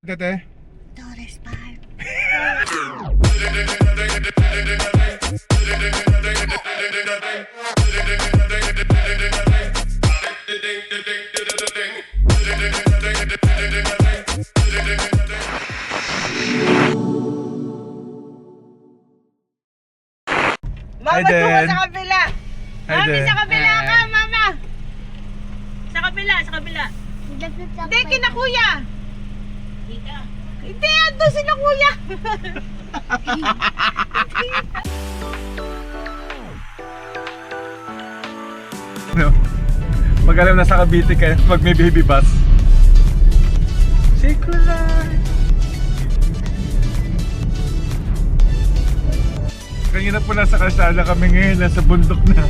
Tete? Torres Park. Hi, Mama, doon ka Dan. sa kabila. Hi, Mami, Dan. sa kabila ka, mama. Sa kabila, sa kabila. Hindi, kina kuya. Hindi, ando sila kuya. No. Pag alam na sa Cavite ka, pag may baby bus. Sekulay! Kanina po nasa kalsada kami ngayon, nasa bundok na.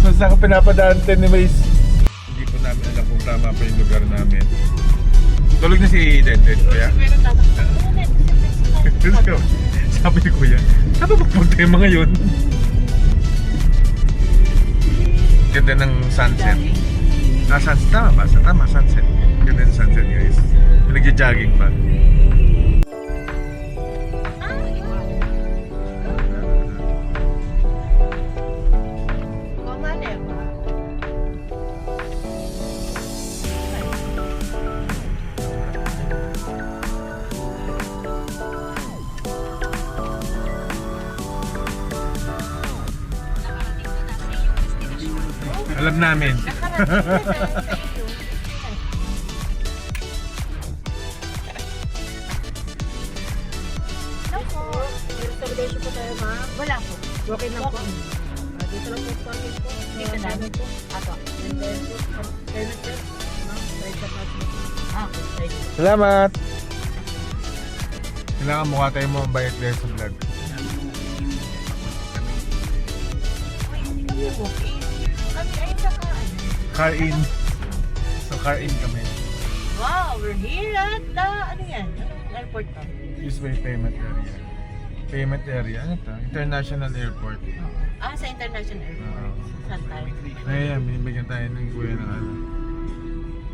So saan ka pinapadaan, anyways? Hindi po namin alam kung tama pa yung lugar namin. Tulog na si Denden, kuya? Sabi ni kuya, saan ba magpunta yung mga yun? Ganda ng sunset. Sunset, tama ba? Tama, sunset. Ganda ng sunset, guys. Nagja-jogging pa. Alam namin. Reservation po tayo, ma'am. Wala po. Okay lang po. Dito lang po sa parking po. Dito na. po. Ato. And then po, payment po. Ma'am, side sa part po. Okay. Salamat! Kailangan mukha tayo mo ang bayad dahil sa vlog. Kami booking. Kami ay saka. Car in. So car in kami. Wow, we're here at the, ano yan? Anong airport to? Eastway Payment Area. Payment Area? Ano to? International Airport. Sa International Airport. Oo. Saan tayo? Ayan, binibigyan tayo ng kuya ng ano.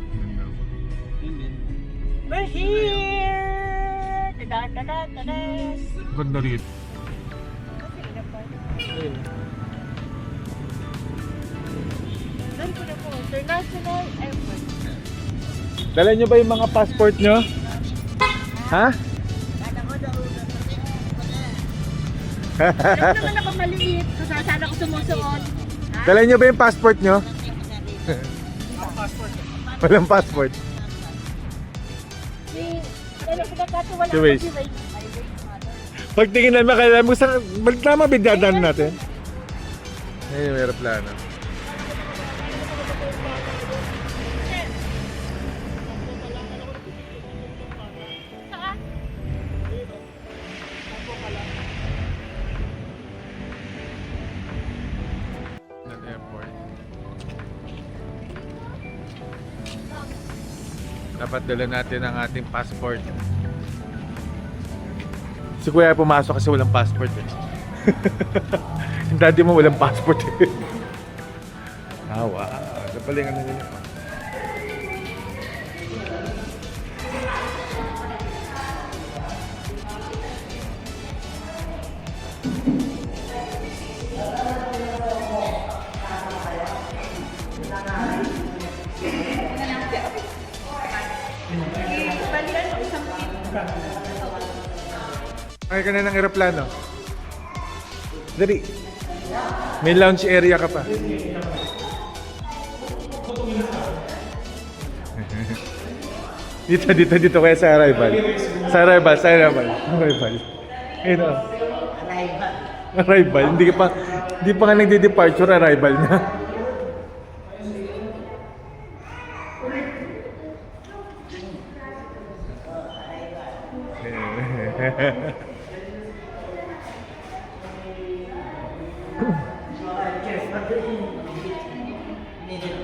Yun daw. We're here! Tada-tada-tada! Ganda rin. Doon po na po, International Airport. Dala nyo ba yung mga passport nyo? Ha? Alam naman ako maliit, kung saan ako sumusuot. Dala nyo ba yung passport nyo? Walang passport. Si Waze. Pagtingin namin, kailangan mo sa... Tama bigdadan natin. Ayun, may aeroplano. Ng airport. Dapat dala natin ang ating passport. Si kuya pumasok kasi walang passport eh. Yung daddy mo walang passport eh. Wow. Napalingan na nila. Kaya ka na ng aeroplano. Dali. May lounge area ka pa. dito kaya sa arrival. Sa arrival. Ayun o. Arrival. Hindi pa nga nagde-departure, arrival na.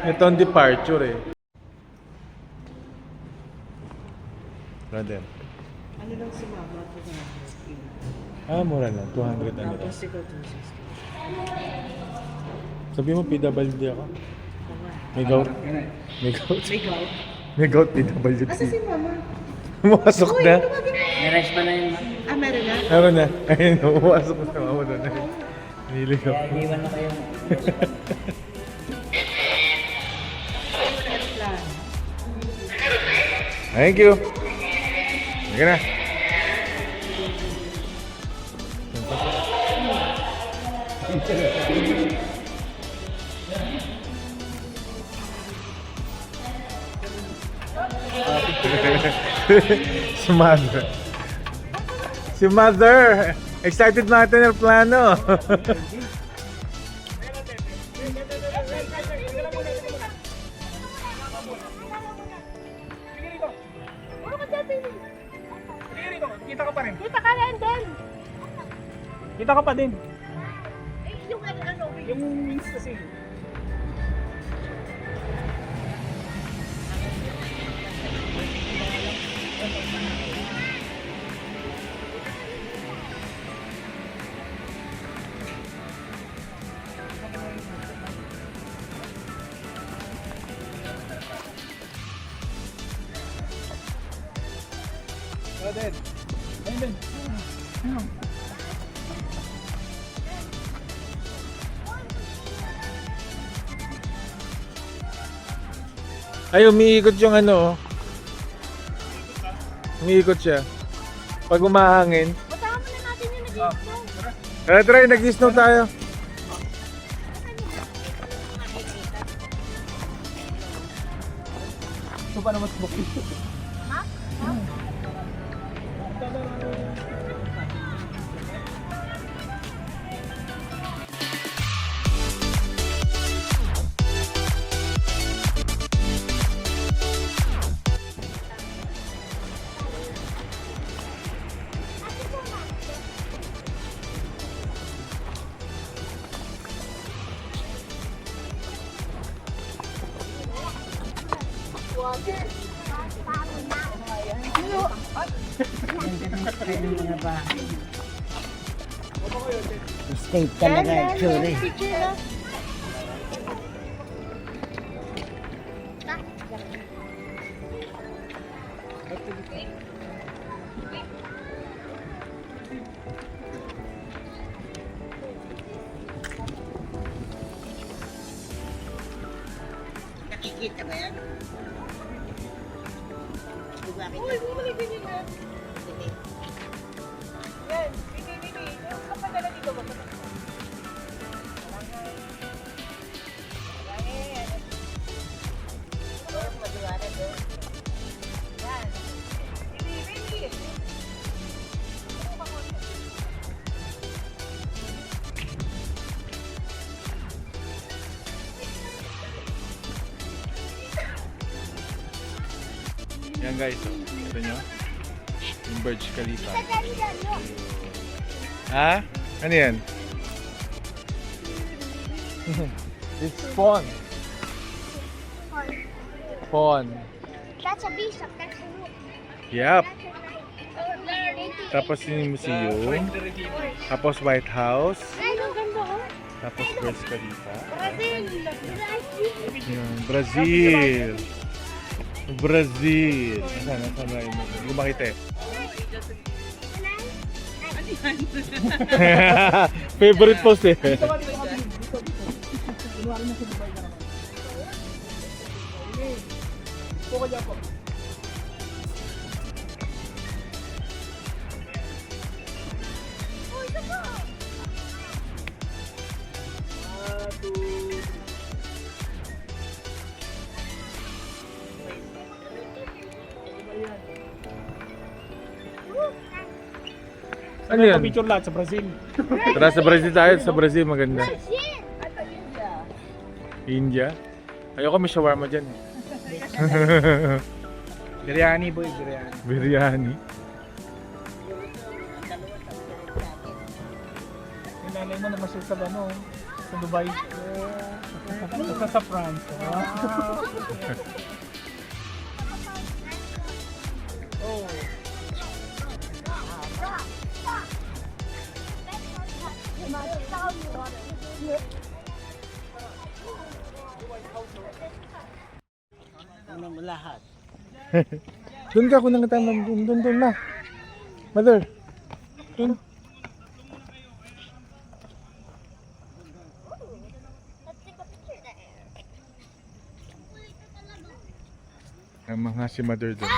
Ito ang departure eh. Brother. Ano lang sumama po na? Mura lang. 200 ano lang. Tapos ikaw 260. Sabi mo PWD ako. May gout. May gout. May gout. May gout PWD. Asa si mama? Pumasok na. May-rice pa na yun, ma. Ah, meron na? Meron na. Ayun, pumasok na mama doon. Nili ko. Kaya iwan na kayo. Thank you. Sige na. Si mother. Si mother. Excited natin ang plano. Kita ka pa rin. Kita ka rin din. Kita ka pa din. Yung ano, Yung wings kasi. Ayun din. Ay, umiikot yung ano. Umiikot siya. Pag umahangin. Batahan mo na natin yung nag-snow. Try, nag-snow tayo. Ito pa naman smoke. Pwede mo na ba? State talaga, tsuri. Nakikita ba yan? Diba kita? Uy, bumalik din yun. Hindi. Yan, bini. Kapadala dito ba? Maliwanag doon. Yan. Bini. Yan guys, oh. Ito nyo. Yung Burj Khalifa. Ha? Ano yan? It's Pon. Pon. That's a bishop. That's a rook. Yep. Tapos yung museum. Tapos White House. Ay, ang ganda oh. Tapos Burj Khalifa. Brazil. Yan, Brazil. Brazil. Nasaan na yun? Hindi ko makita eh. Favorite post eh. Kunwari na sa Dubai ka naman. Ito ka dyan po. Ano yan? Picture lahat sa Brazil. Tara sa Brazil tayo. Sa Brazil maganda. India? Ayoko may shawarma dyan. Biryani boy, biryani. Biryani. Yung nanay mo naman siya sa ano, sa Dubai. Basta sa France. Oh. Ano mo lahat? Doon ka, kunang kita. Doon na. Mother. Doon. Ang mga si mother doon.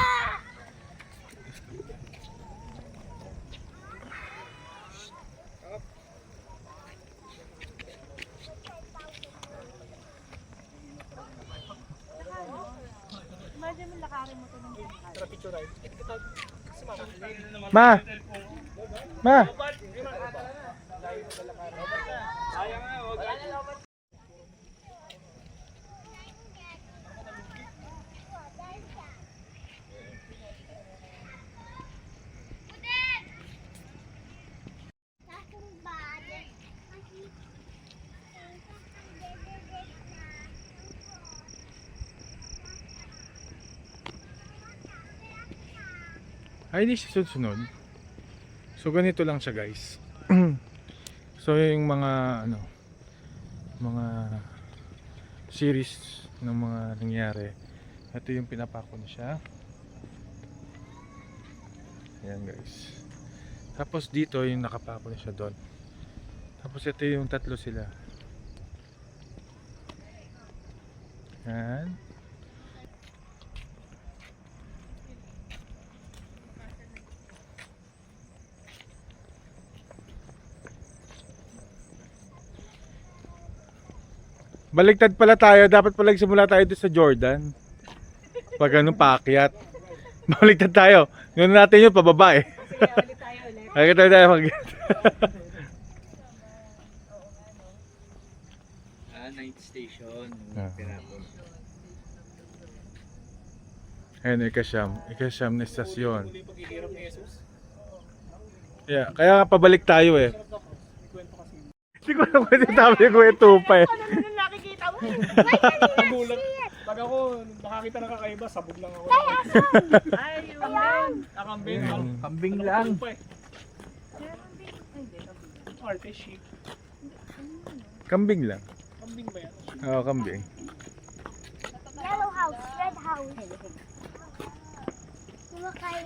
Ma! Ma! Ay, hindi siya susunod. So, ganito lang siya, guys. So, yung mga, mga series ng mga nangyari. Ito yung pinapako na siya. Ayan, guys. Tapos, dito yung nakapako na siya doon. Tapos, ito yung tatlo sila. Ayan. Baligtad pala tayo, dapat pala simula tayo doon sa Jordan. Pag ganun paakyat. Baligtad tayo. Ngayon natin yun pababa eh. Baligtad tayo mag Night station. Ayun, ikasyam na estasyon. Yeah, kaya pabalik tayo eh. Hindi ko alam kung sinabi ko ito pa eh. Nakikita mo. Nagulat. Pag ako nakakita ng kakaiba, sabog lang ako. Ay, yun. Kambing. Kambing lang. Arte sheep. Kambing lang. Kambing ba yan? Oo, kambing. Yellow house, red house.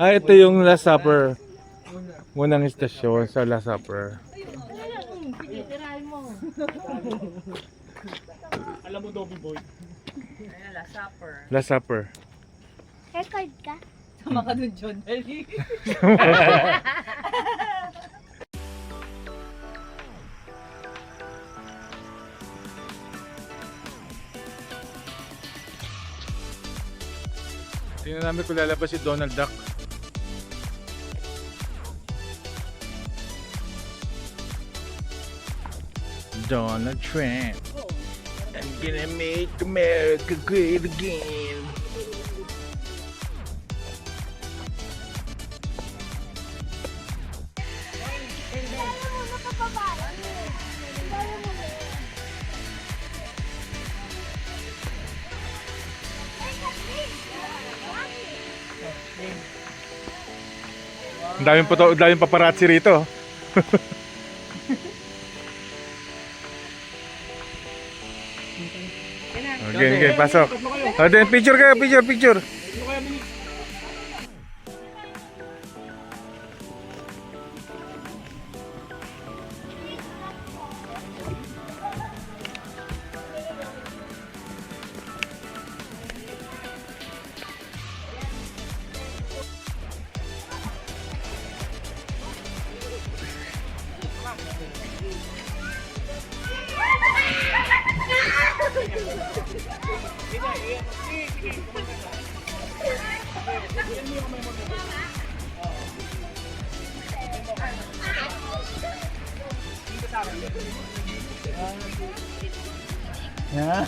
Ah, ito yung Last Supper. Munang istasyon sa Last Supper. Tirahin mo. Alam mo, Dobby Boy. Ayan, last supper. Last Supper. Record ka? Sama ka dun, John. Dali. Tingnan namin kung lalabas si Donald Duck. Donald Trump. I'm gonna make America great again. Ang daming paparazzi rito. Okay, pasok. O, then picture kayo, picture. Yeah.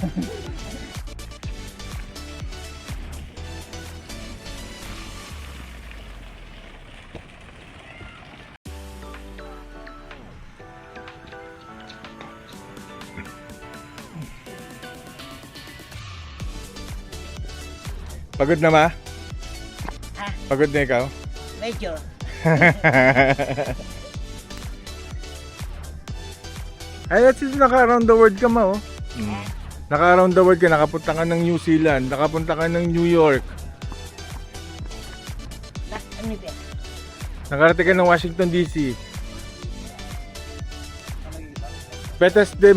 Pagod na ma? Ha? Pagod na ikaw? Medyo. Ay, at least naka-around the world ka ma, oh. Naka-around the world ka, nakapunta ka ng New Zealand, nakapunta ka ng New York. Ano ba? Nakarating ka ng Washington DC. Betes de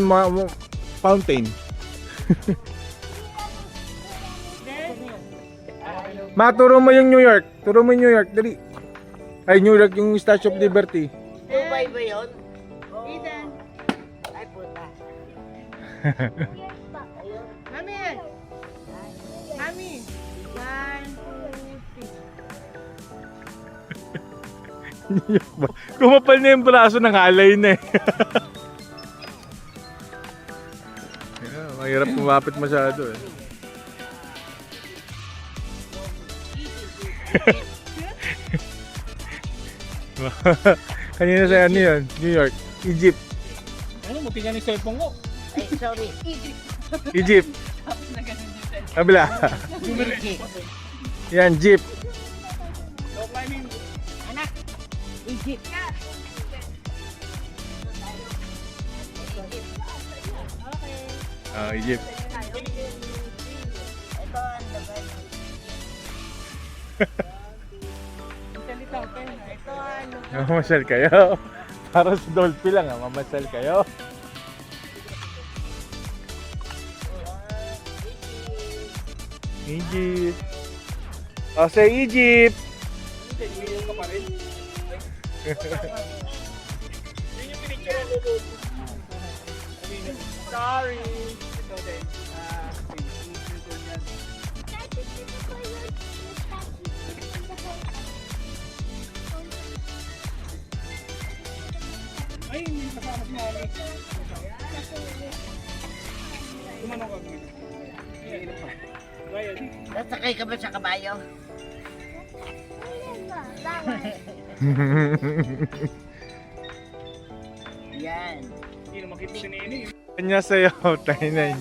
Fountain. Turo mo yung New York. Turo mo yung New York, dali. Ay, New York yung Statue of Liberty. Dubai ba yun? Eden. Ay, puta. Mami! Mami! 1, 2, 3. New York ba? Kumapal na yung braso ng alay na eh. Yeah, mahirap kumapit masyado eh. Kanina sa ano yun? New York. Egypt. Ano, muti niya ni cellphone ko. Ay, sorry. Egypt. Kabila. Yan, jeep. No climbing. Anak. Egypt. Egypt. Ito ang Dubai. Salita ko. Ito ano. Mamasyal kayo. Para sa Dolphy lang mamasyal kayo. Egypt. Oh, say Egypt. Hindi ka pa rin. Yun yung pinicture ang lolo. Sorry. Ito din. Ay, hindi kasama si Mami. Tumanong ka. Gaya, di. Nasakay ka ba sa kabayo? Yan. Hindi na makita si Nene. Kanya sa'yo, Tainay.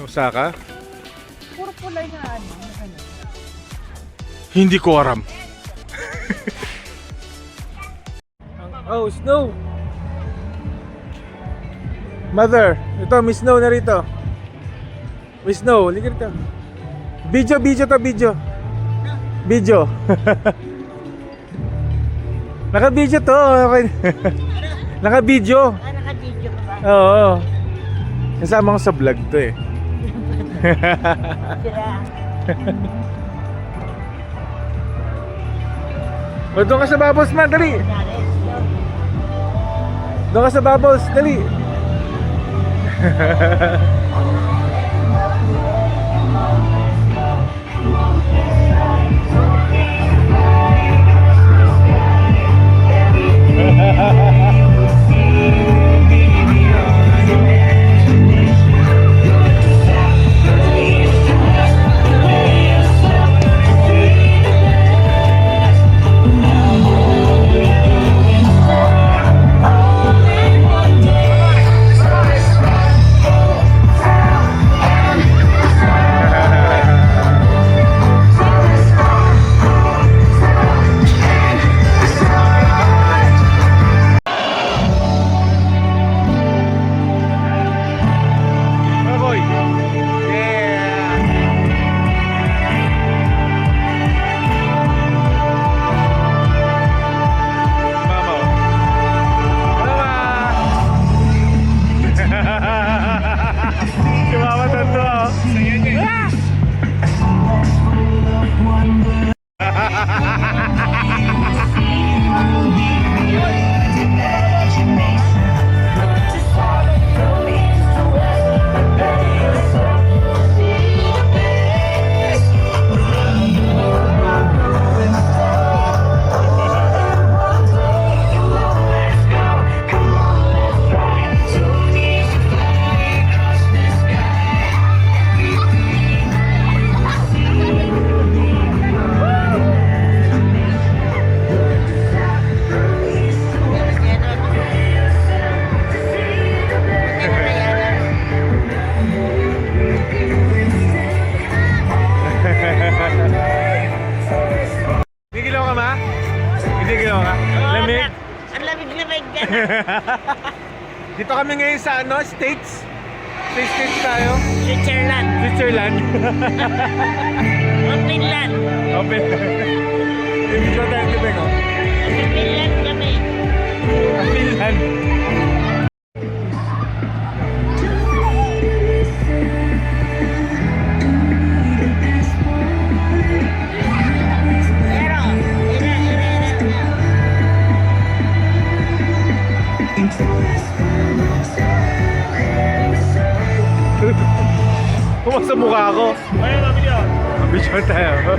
Osaka? Puro pulay na ano. Hindi ko aram. Oh, snow! Mother, ito, may snow na rito. May snow, halika rito. Video to, video. Naka-video to. Okay. Naka-video. Ah, naka-video ka ba? Oo. Kasama ko sa vlog to eh. Sira. O, doon ka sa Bubbles man, dali. Nares. Doon ka sa Bubbles, dali. Sige ka. Lamig. Ang lamig-lamig ka. Dito kami ngayon sa States. Sa States tayo. Switzerland. Switzerland. O Finland. Open. Video tayo ito, Beko. Sa Finland kami. Finland. Pero, Pumas sa mukha ko. Ayun, namin yun. Video tayo.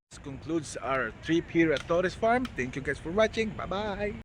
This concludes our trip here at Torres Farm. Thank you guys for watching. Bye-bye.